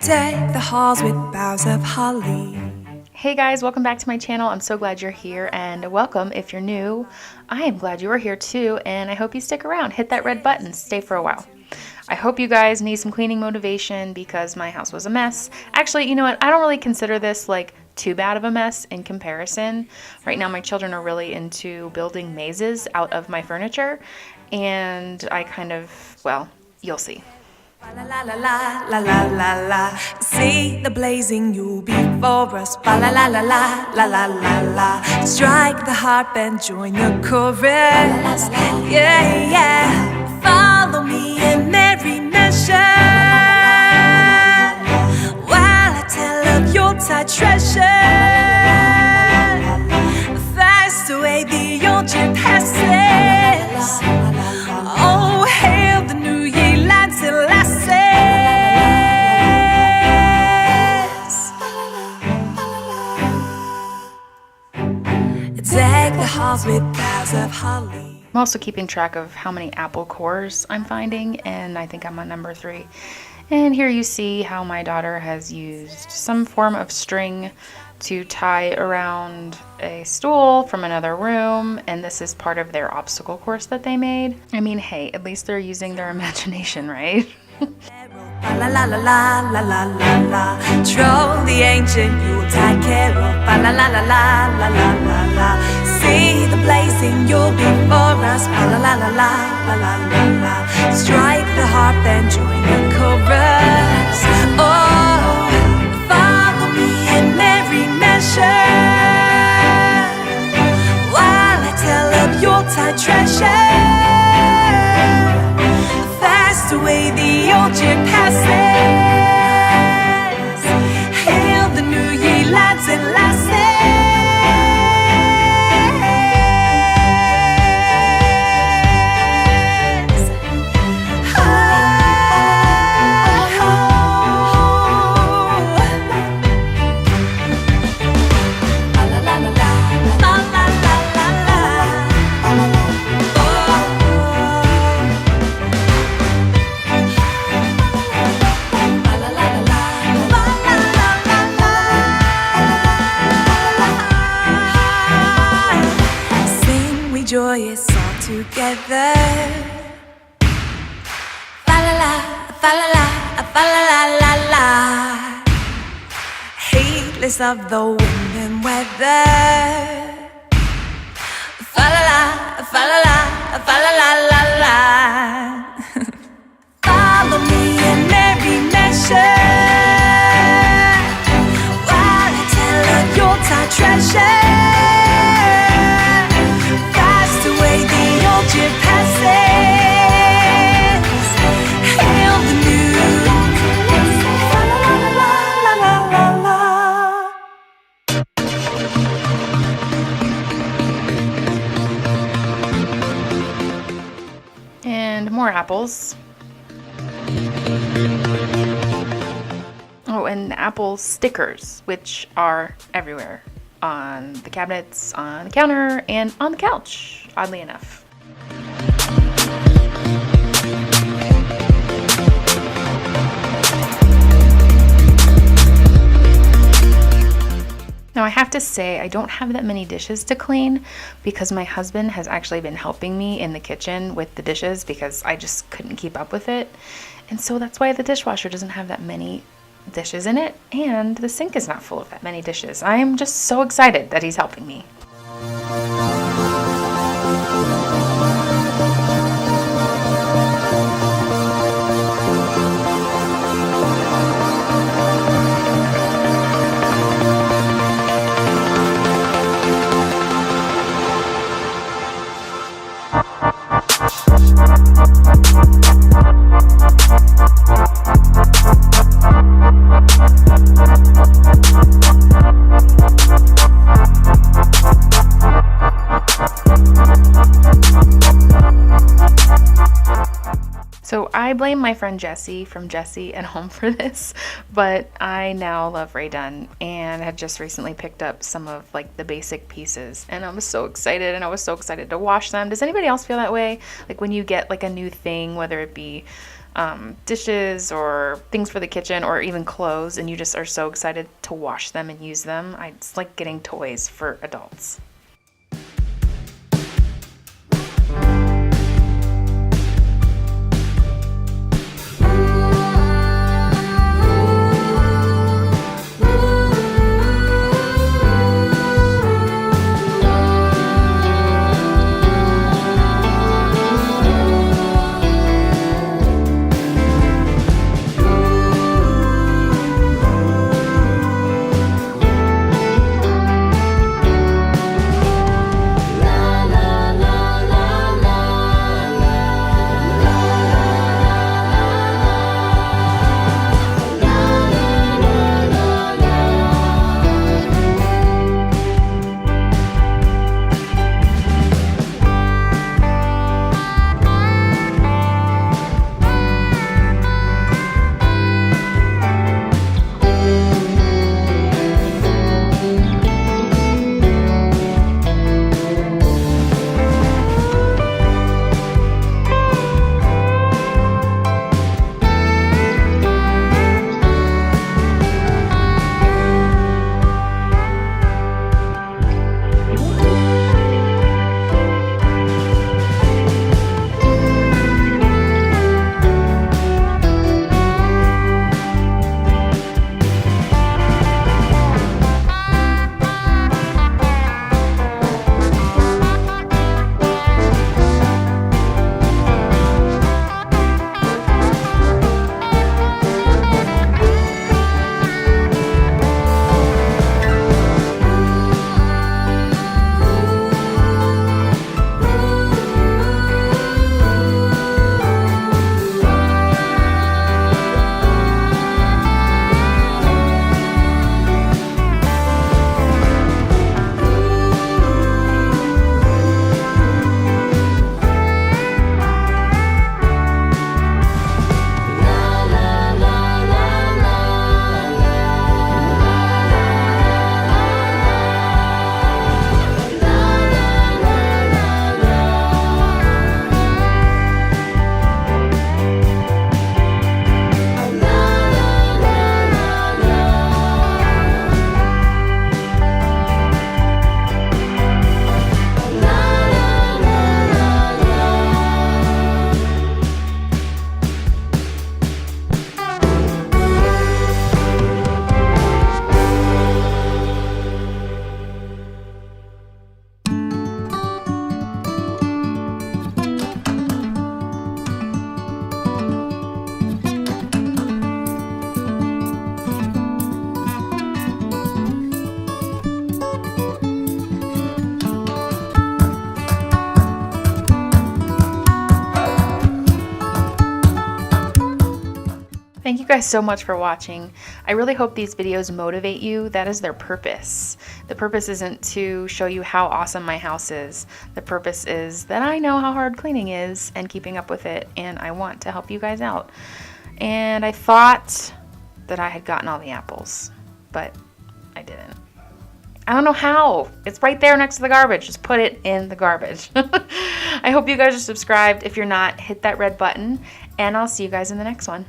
Deck the halls with boughs of holly. Hey guys, welcome back to my channel. I'm so glad you're here, and welcome if you're new. I am glad you are here too, and I hope you stick around. Hit that red button, stay for a while. I hope you guys need some cleaning motivation because my house was a mess. Actually, you know what? I don't really consider this like too bad of a mess in comparison. Right now my children are really into building mazes out of my furniture, and I kind of, well, you'll see. La la la la la la la la. See the blazing you before us. La la la la la la la la la. Strike the harp and join the chorus. Yeah, yeah. Follow me in merry measure while I tell of your tight treasure. Fast away the old year passes. Oh, hail the new year, lads and lasses. Deck the halls with boughs of holly. I'm also keeping track of how many apple cores I'm finding, and I think I'm on number 3. And here you see how my daughter has used some form of string to tie around a stool from another room, and this is part of their obstacle course that they made. I mean, hey, at least they're using their imagination, right? La la la la la la la la. Troll the ancient Yuletide carol. La la la la la la la la la. See the blazing Yule before us. La la la la la la la la la. Strike the harp and join the chorus. Oh, follow me in merry measure while I tell of Yuletide treasure. Fast away the old year passes. Hail the new year, lads and lasses. Oh, oh, la la la la la la la la la. Oh. Joyous all together. Fa la la, fa la la, fa la la la la. Heedless of the wind and weather. Fa la la, fa la la, fa la la la la. Follow me in merry measure while I tell of your time treasure. Away the old year passes. Hail the new. La la la la la la la. And more apples. Oh, and apple stickers, which are everywhere. On the cabinets, on the counter, and on the couch, oddly enough. Now I have to say, I don't have that many dishes to clean because my husband has actually been helping me in the kitchen with the dishes because I just couldn't keep up with it. And so that's why the dishwasher doesn't have that many dishes in it, and the sink is not full of that many dishes. I am just so excited that he's helping me. I blame my friend Jessie from Jessie at Home for this, but I now love Rae Dunn and have just recently picked up some of like the basic pieces, and I was so excited, and I was so excited to wash them. Does anybody else feel that way? Like when you get like a new thing, whether it be dishes or things for the kitchen or even clothes, and you just are so excited to wash them and use them. It's like getting toys for adults. Thank you guys so much for watching. I really hope these videos motivate you. That is their purpose. The purpose isn't to show you how awesome my house is. The purpose is that I know how hard cleaning is and keeping up with it, and I want to help you guys out. And I thought that I had gotten all the apples, but I didn't. I don't know how. It's right there next to the garbage. Just put it in the garbage. I hope you guys are subscribed. If you're not, hit that red button, and I'll see you guys in the next one.